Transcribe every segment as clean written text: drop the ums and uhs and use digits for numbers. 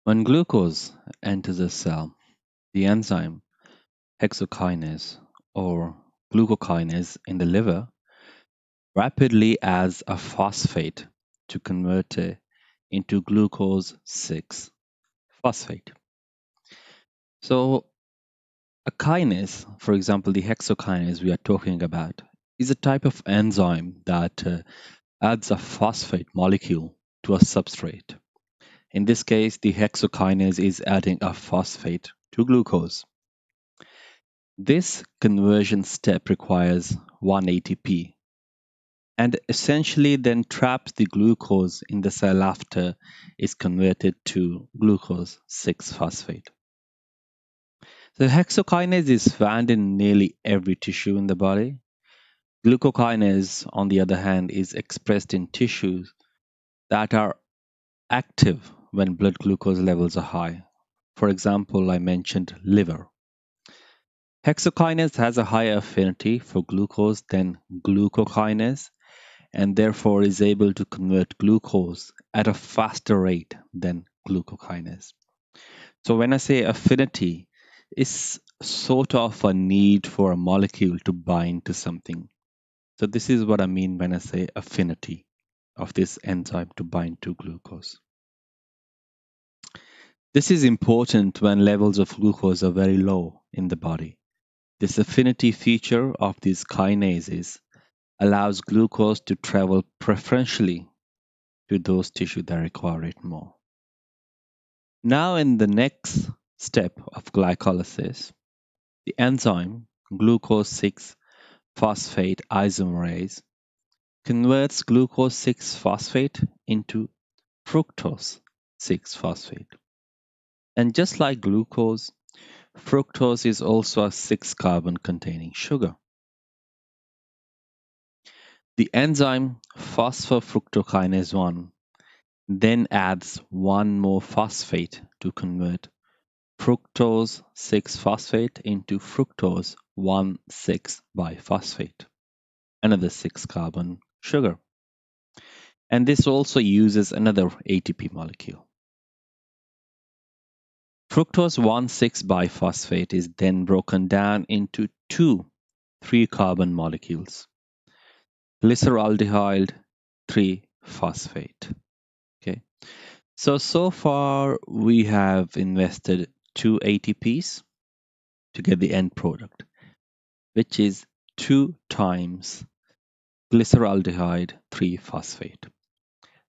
When glucose enters a cell, the enzyme hexokinase or glucokinase in the liver rapidly adds a phosphate to convert it into glucose 6 phosphate. So, a kinase, for example, the hexokinase we are talking about, is a type of enzyme that adds a phosphate molecule to a substrate. In this case, the hexokinase is adding a phosphate to glucose. This conversion step requires 1 ATP and essentially then traps the glucose in the cell after it's converted to glucose 6 phosphate. So hexokinase is found in nearly every tissue in the body. Glucokinase, on the other hand, is expressed in tissues that are active when blood glucose levels are high. For example, I mentioned liver. Hexokinase has a higher affinity for glucose than glucokinase and therefore is able to convert glucose at a faster rate than glucokinase. So when I say affinity, it's sort of a need for a molecule to bind to something. So this is what I mean when I say affinity of this enzyme to bind to glucose. This is important when levels of glucose are very low in the body. This affinity feature of these kinases allows glucose to travel preferentially to those tissues that require it more. Now, in the next step of glycolysis, the enzyme glucose 6 phosphate isomerase converts glucose 6 phosphate into fructose 6 phosphate. And just like glucose, fructose is also a 6 carbon containing sugar. The enzyme phosphofructokinase 1 then adds one more phosphate to convert fructose 6 phosphate into fructose 1,6 biphosphate, another 6 carbon sugar. And this also uses another ATP molecule. Fructose 1,6 biphosphate is then broken down into two 3 carbon molecules, glyceraldehyde 3 phosphate. Okay. So far we have invested 2 ATPs to get the end product, which is 2 times glyceraldehyde 3 phosphate.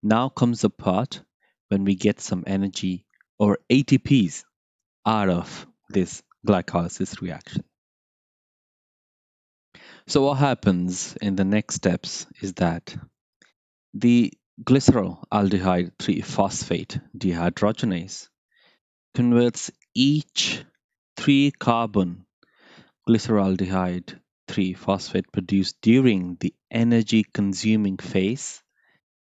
Now comes the part when we get some energy or ATPs out of this glycolysis reaction. So what happens in the next steps is that the glyceraldehyde 3 phosphate dehydrogenase converts each 3 carbon glyceraldehyde 3 phosphate produced during the energy consuming phase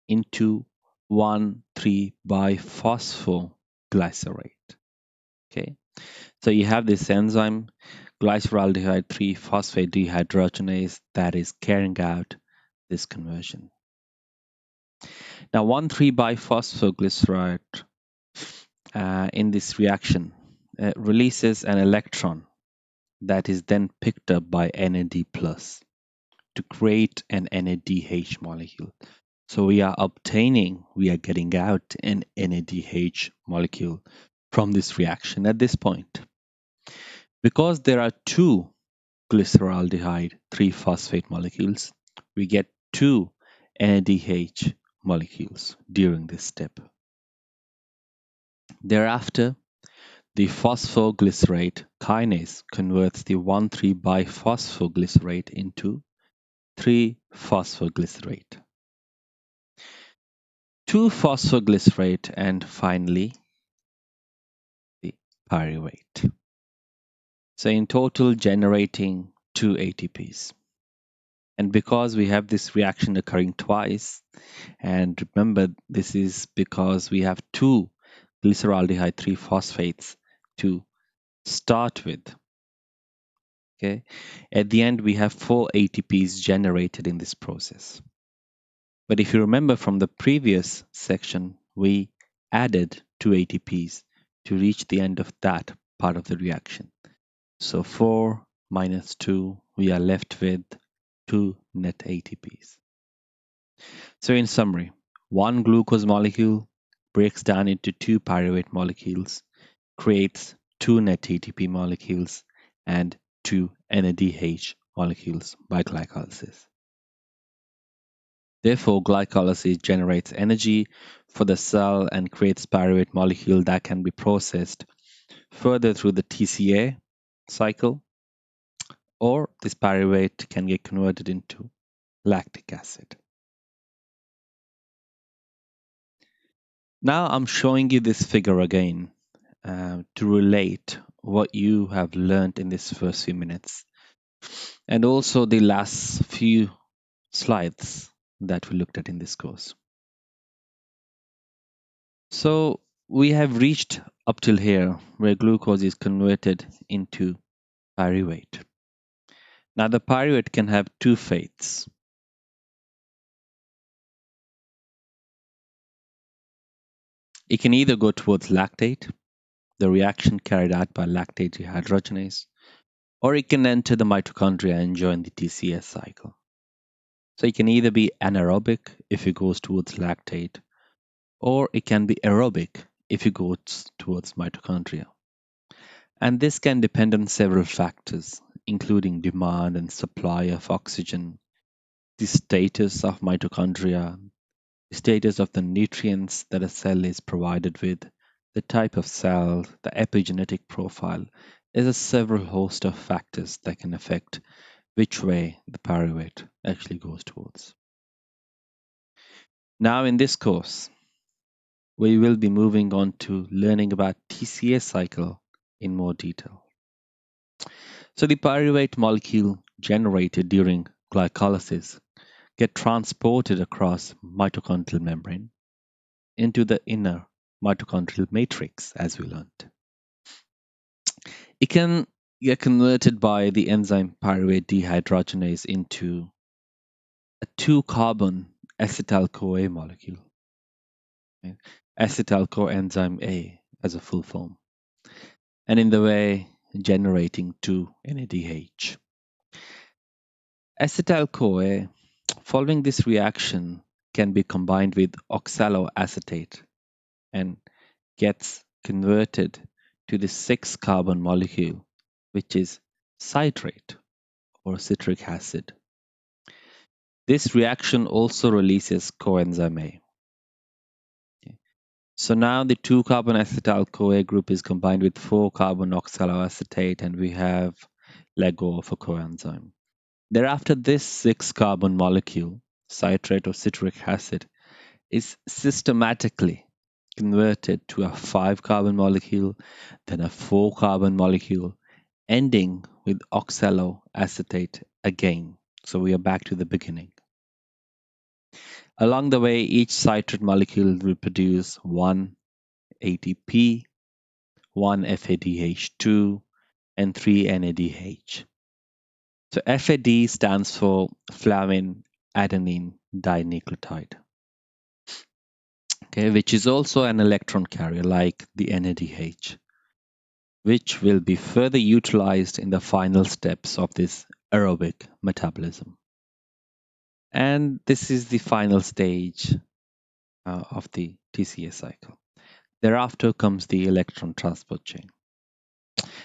into 1,3 biphosphoglycerate. Okay, so you have this enzyme glyceraldehyde 3 phosphate dehydrogenase that is carrying out this conversion. Now 1,3 biphosphoglycerate in this reaction releases an electron that is then picked up by NAD plus to create an NADH molecule. So we are getting out an NADH molecule from this reaction at this point. Because there are two glyceraldehyde 3 phosphate molecules, we get two NADH molecules during this step. Thereafter, the phosphoglycerate kinase converts the 1,3 biphosphoglycerate into 3-phosphoglycerate, 2-phosphoglycerate, and finally the pyruvate. So in total generating 2 ATPs. And because we have this reaction occurring twice, and remember this is because we have two glyceraldehyde 3 phosphates to start with. Okay, at the end we have 4 ATPs generated in this process. But if you remember from the previous section, we added 2 ATPs to reach the end of that part of the reaction. So 4 minus 2, we are left with 2 net ATPs. So in summary, one glucose molecule breaks down into two pyruvate molecules, creates two net ATP molecules and two NADH molecules by glycolysis. Therefore, glycolysis generates energy for the cell and creates pyruvate molecule that can be processed further through the TCA cycle, or this pyruvate can get converted into lactic acid. Now I'm showing you this figure again to relate what you have learned in this first few minutes and also the last few slides that we looked at in this course. So we have reached up till here where glucose is converted into pyruvate. Now the pyruvate can have two fates. It can either go towards lactate, the reaction carried out by lactate dehydrogenase, or it can enter the mitochondria and join the TCS cycle. So it can either be anaerobic if it goes towards lactate, or it can be aerobic if it goes towards mitochondria. And this can depend on several factors, including demand and supply of oxygen, the status of mitochondria, the status of the nutrients that a cell is provided with, the type of cell, the epigenetic profile. There's a several host of factors that can affect which way the pyruvate actually goes towards. Now in this course, we will be moving on to learning about TCA cycle in more detail. So the pyruvate molecule generated during glycolysis get transported across mitochondrial membrane into the inner mitochondrial matrix, as we learned. It can get converted by the enzyme pyruvate dehydrogenase into a 2-carbon acetyl-CoA molecule. Okay? Acetyl-coenzyme A as a full form. And in the way generating 2 NADH. Acetyl-CoA, following this reaction, can be combined with oxaloacetate and gets converted to the 6-carbon molecule, which is citrate or citric acid. This reaction also releases coenzyme A. Okay. So now the 2-carbon acetyl-CoA group is combined with 4-carbon oxaloacetate, and we have let go of a coenzyme. Thereafter, this 6-carbon molecule, citrate or citric acid, is systematically converted to a 5-carbon molecule, then a 4-carbon molecule, ending with oxaloacetate again. So we are back to the beginning. Along the way, each citrate molecule will produce 1 ATP, 1 FADH2, and 3 NADH. So FAD stands for flavin adenine dinucleotide, okay, which is also an electron carrier like the NADH, which will be further utilized in the final steps of this aerobic metabolism. And this is the final stage of the TCA cycle. Thereafter comes the electron transport chain.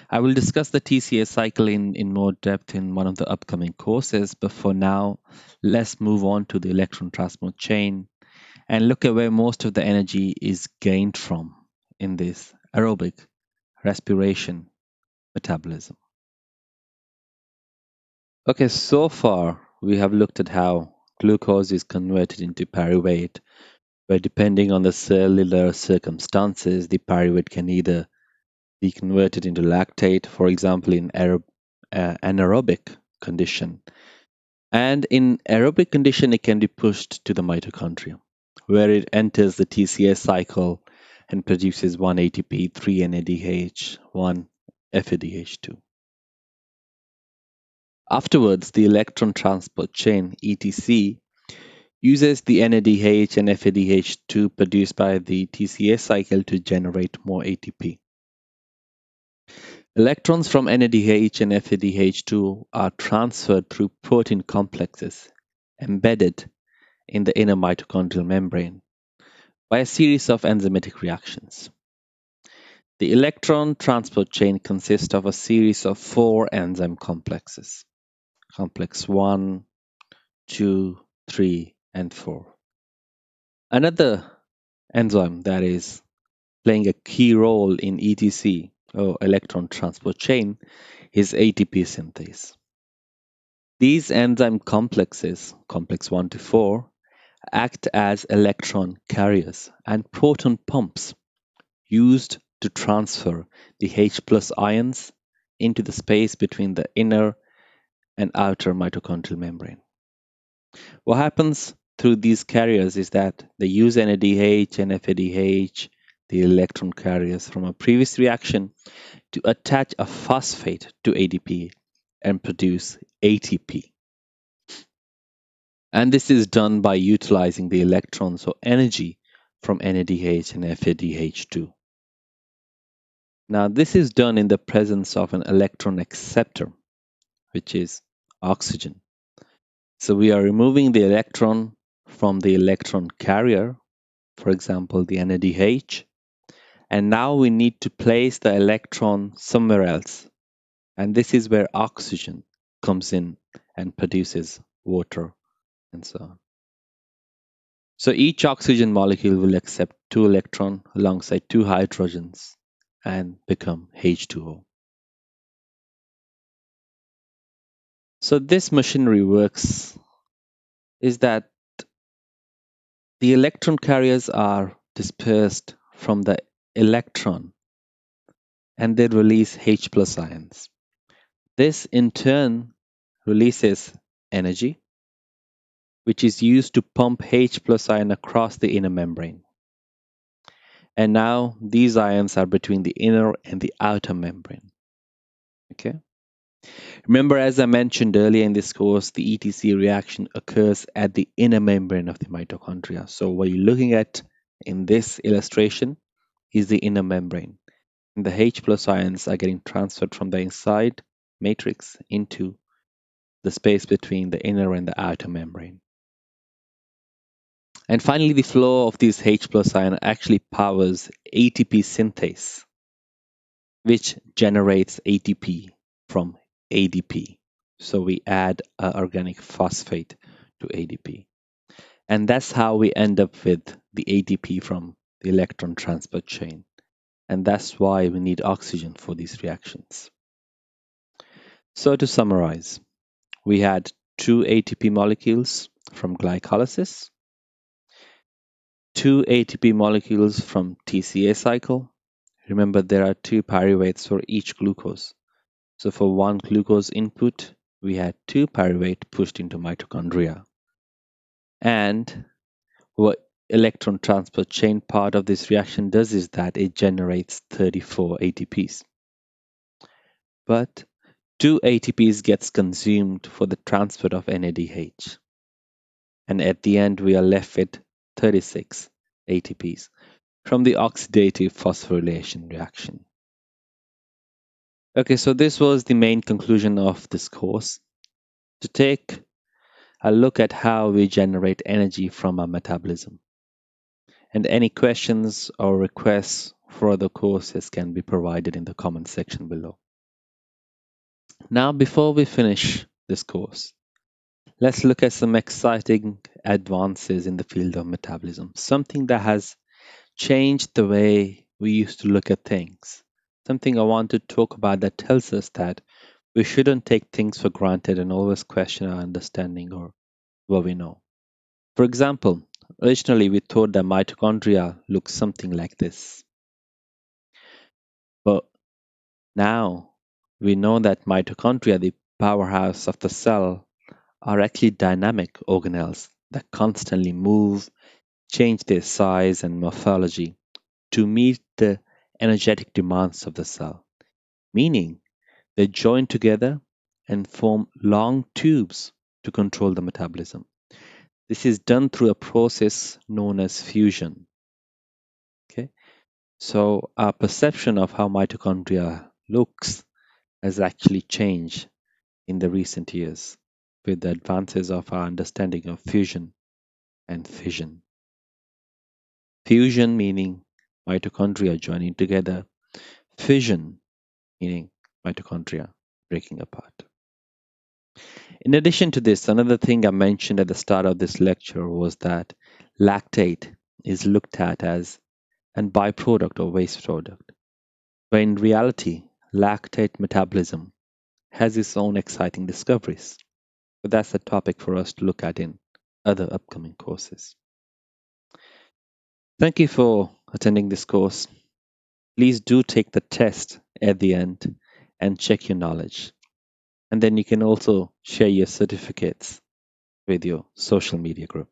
I will discuss the TCA cycle in more depth in one of the upcoming courses, but for now, let's move on to the electron transport chain and look at where most of the energy is gained from in this aerobic respiration metabolism. Okay, so far we have looked at how glucose is converted into pyruvate, where depending on the cellular circumstances, the pyruvate can either be converted into lactate, for example, in anaerobic condition. And in aerobic condition, it can be pushed to the mitochondria, where it enters the TCA cycle and produces 1 ATP, 3 NADH, 1 FADH2. Afterwards, the electron transport chain, ETC, uses the NADH and FADH2 produced by the TCA cycle to generate more ATP. Electrons from NADH and FADH2 are transferred through protein complexes embedded in the inner mitochondrial membrane by a series of enzymatic reactions. The electron transport chain consists of a series of 4 enzyme complexes: complex 1, 2, 3, and 4. Another enzyme that is playing a key role in ETC, or electron transport chain, is ATP synthase. These enzyme complexes, complex 1 to 4, act as electron carriers and proton pumps used to transfer the H plus ions into the space between the inner and outer mitochondrial membrane. What happens through these carriers is that they use NADH and FADH, the electron carriers from a previous reaction, to attach a phosphate to ADP and produce ATP. And this is done by utilizing the electrons or energy from NADH and FADH2. Now, this is done in the presence of an electron acceptor, which is oxygen. So we are removing the electron from the electron carrier, for example, the NADH, and now we need to place the electron somewhere else. And this is where oxygen comes in and produces water and so on. So each oxygen molecule will accept 2 electrons alongside 2 hydrogens and become H2O. So this machinery works is that the electron carriers are dispersed from the electron and they release H plus ions. This in turn releases energy, which is used to pump H plus ion across the inner membrane. And now these ions are between the inner and the outer membrane. Okay. Remember, as I mentioned earlier in this course, the ETC reaction occurs at the inner membrane of the mitochondria. So what you're looking at in this illustration is the inner membrane. And the H plus ions are getting transferred from the inside matrix into the space between the inner and the outer membrane. And finally, the flow of these H plus ion actually powers ATP synthase, which generates ATP from ADP. So we add an organic phosphate to ADP. And that's how we end up with the ATP from the electron transport chain. And that's why we need oxygen for these reactions. So to summarize, we had 2 ATP molecules from glycolysis, 2 ATP molecules from TCA cycle. Remember, there are 2 pyruvates for each glucose. So for one glucose input, we had 2 pyruvate pushed into mitochondria. And what electron transport chain part of this reaction does is that it generates 34 ATPs. But 2 ATPs gets consumed for the transport of NADH. And at the end, we are left with 36 ATPs from the oxidative phosphorylation reaction. Okay, so this was the main conclusion of this course. To take a look at how we generate energy from our metabolism. And any questions or requests for other courses can be provided in the comment section below. Now, before we finish this course, let's look at some exciting advances in the field of metabolism, something that has changed the way we used to look at things. Something I want to talk about that tells us that we shouldn't take things for granted and always question our understanding or what we know. For example, originally we thought that mitochondria looked something like this. But now we know that mitochondria, the powerhouse of the cell, are actually dynamic organelles that constantly move, change their size and morphology to meet the energetic demands of the cell, meaning they join together and form long tubes to control the metabolism. This is done through a process known as fusion. Okay, so our perception of how mitochondria looks has actually changed in the recent years with the advances of our understanding of fusion and fission. Fusion meaning mitochondria joining together, fission meaning mitochondria breaking apart. In addition to this, another thing I mentioned at the start of this lecture was that lactate is looked at as a byproduct or waste product, but in reality, lactate metabolism has its own exciting discoveries. But that's a topic for us to look at in other upcoming courses. Thank you for attending this course. Please do take the test at the end and check your knowledge. And then you can also share your certificates with your social media group.